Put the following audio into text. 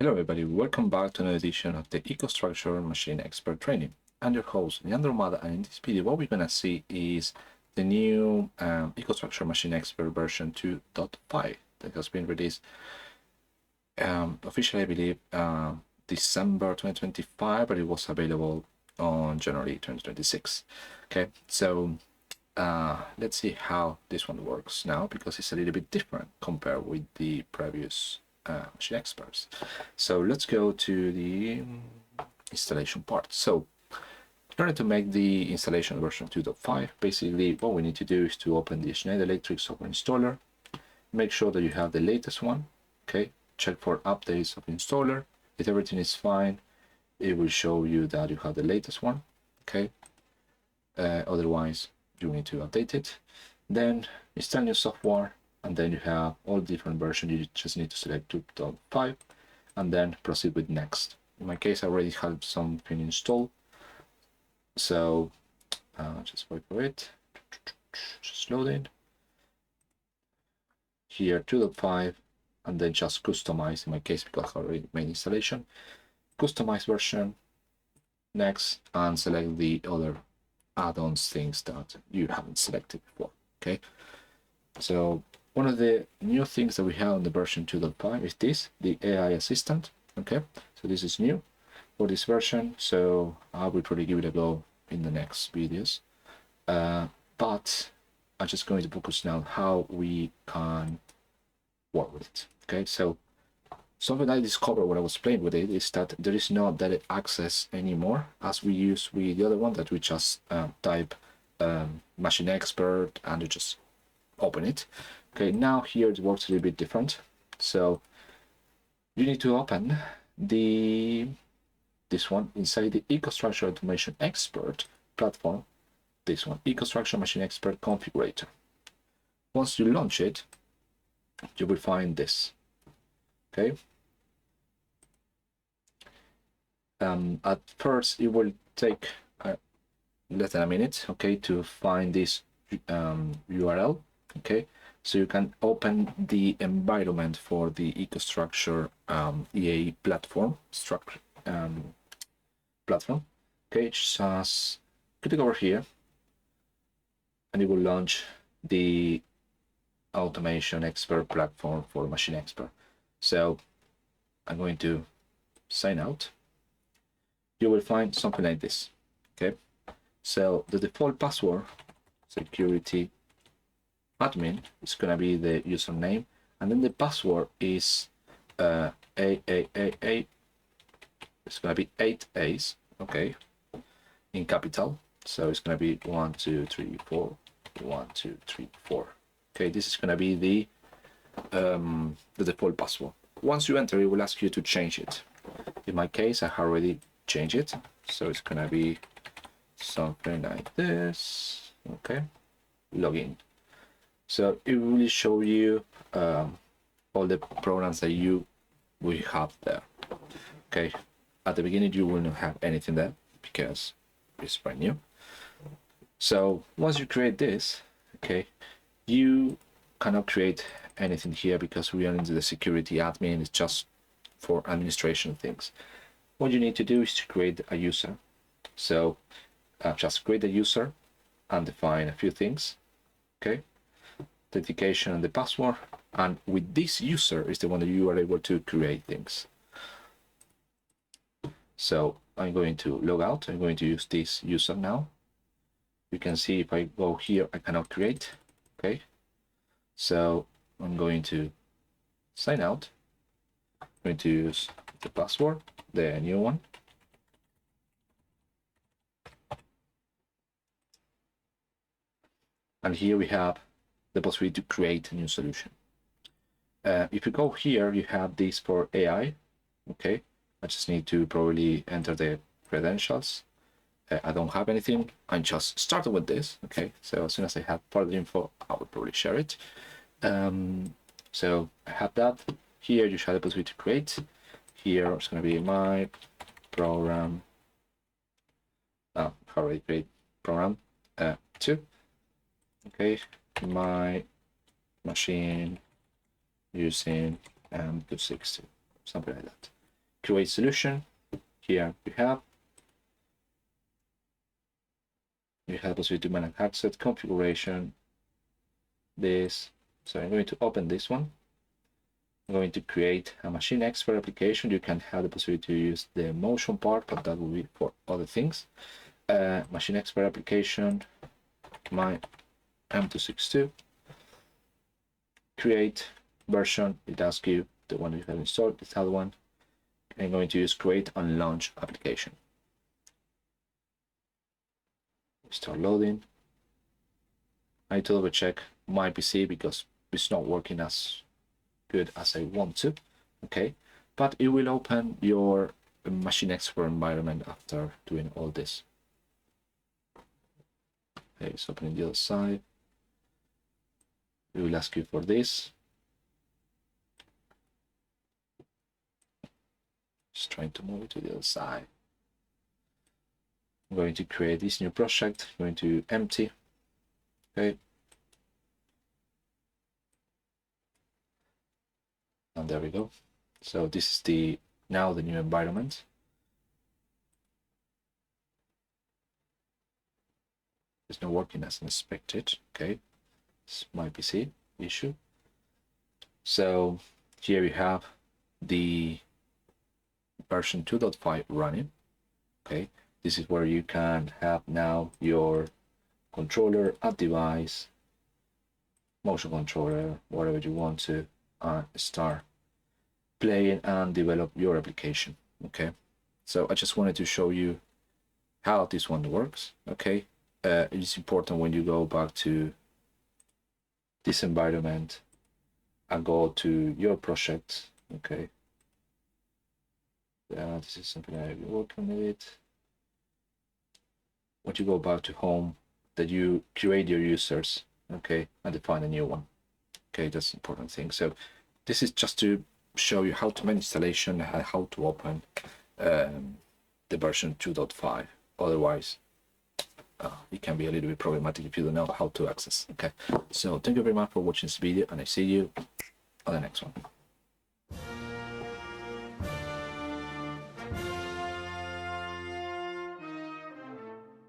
Hello everybody, welcome back to another edition of the EcoStruxure Machine Expert Training. I'm your host, Leandro Mada, and in this video what we're going to see is the new EcoStruxure Machine Expert version 2.5 that has been released officially, I believe, December 2025, but it was available on January 2026. Okay, so let's see how this one works now, because it's a little bit different compared with the previous machine experts. So let's go to the installation part. So in order to make the installation version 2.5, basically what we need to do is to open the Schneider Electric software installer, make sure that you have the latest one. Okay, check for updates of installer. If everything is fine, it will show you that you have the latest one. Okay, otherwise you need to update it. Then install new software, and then you have all different versions. You just need to select 2.5 and then proceed with next. In my case, I already have something installed, so just wait for it. Just loading here 2.5, and then just customize. In my case, because I already made installation, customize version, next, and select the other add-ons, things that you haven't selected before. Okay, so one of the new things that we have on the version 2.5 is this, the AI assistant. Okay, so this is new for this version, so I will probably give it a go in the next videos, but I'm just going to focus now on how we can work with it. Okay, so something I discovered when I was playing with it is that there is no direct access anymore, as we use with the other one, that we just type Machine Expert and you just open it. Okay, now here it works a little bit different. So you need to open this one inside the EcoStruxure Automation Expert platform, this one, EcoStruxure Machine Expert Configurator. Once you launch it, you will find this. Okay, at first it will take less than a minute, okay, to find this URL. Okay, so you can open the environment for the EcoStruxure EA platform platform. Okay, just click over here and it will launch the Automation Expert platform for Machine Expert. So I'm going to sign out. You will find something like this. Okay, so the default password, security admin, is going to be the username, and then the password is AAAA. It's going to be 8 A's, okay, in capital. So it's going to be 1 2 3 4 1 2 3 4. Okay, this is going to be the default password. Once you enter, it will ask you to change it. In my case, I already changed it, so it's going to be something like this. Okay, login. So it will show you all the programs that you will have there. Okay, at the beginning you will not have anything there because it's brand new. So once you create this, okay, you cannot create anything here because we are into the security admin. It's just for administration things. What you need to do is to create a user. So just create a user and define a few things. Okay, authentication and the password, and with this user is the one that you are able to create things. So I'm going to log out. I'm going to use this user now. You can see if I go here, I cannot create. Okay, so I'm going to sign out. I'm going to use the password, the new one. And here we have the possibility to create a new solution. If you go here, you have this for AI. Okay, I just need to probably enter the credentials. I don't have anything. I just started with this. Okay, so as soon as I have further info, I will probably share it. So I have that. Here you have the possibility to create. Here it's going to be my program. Already create program 2. Okay, my machine using M260, something like that. create solution. Here you have possibility to manage access, configuration, this. So I'm going to open this one. I'm going to create a machine expert application. You can have the possibility to use the motion part, but that will be for other things. Machine expert application, my M262. Create version. It asks you the one you have installed, this other one. I'm going to use create and launch application. Start loading. I need to double check my PC because it's not working as good as I want to. Okay, but it will open your machine expert environment after doing all this. Okay, it's opening the other side. It will ask you for this. Just trying to move it to the other side. I'm going to create this new project. I'm going to empty. Okay. And there we go. So this is now the new environment. It's not working as expected. Okay. It's my PC issue. So here we have the version 2.5 running. Okay. This is where you can have now your controller, add device, motion controller, whatever you want to start playing and develop your application. Okay, so I just wanted to show you how this one works. Okay, it's important when you go back to this environment and go to your project. Okay, this is something I've been working with. When you go back to home, that you create your users, okay, and define a new one. Okay, that's an important thing. So this is just to show you how to manage installation and how to open the version 2.5. Otherwise, it can be a little bit problematic if you don't know how to access. Okay, so thank you very much for watching this video, and I see you on the next one.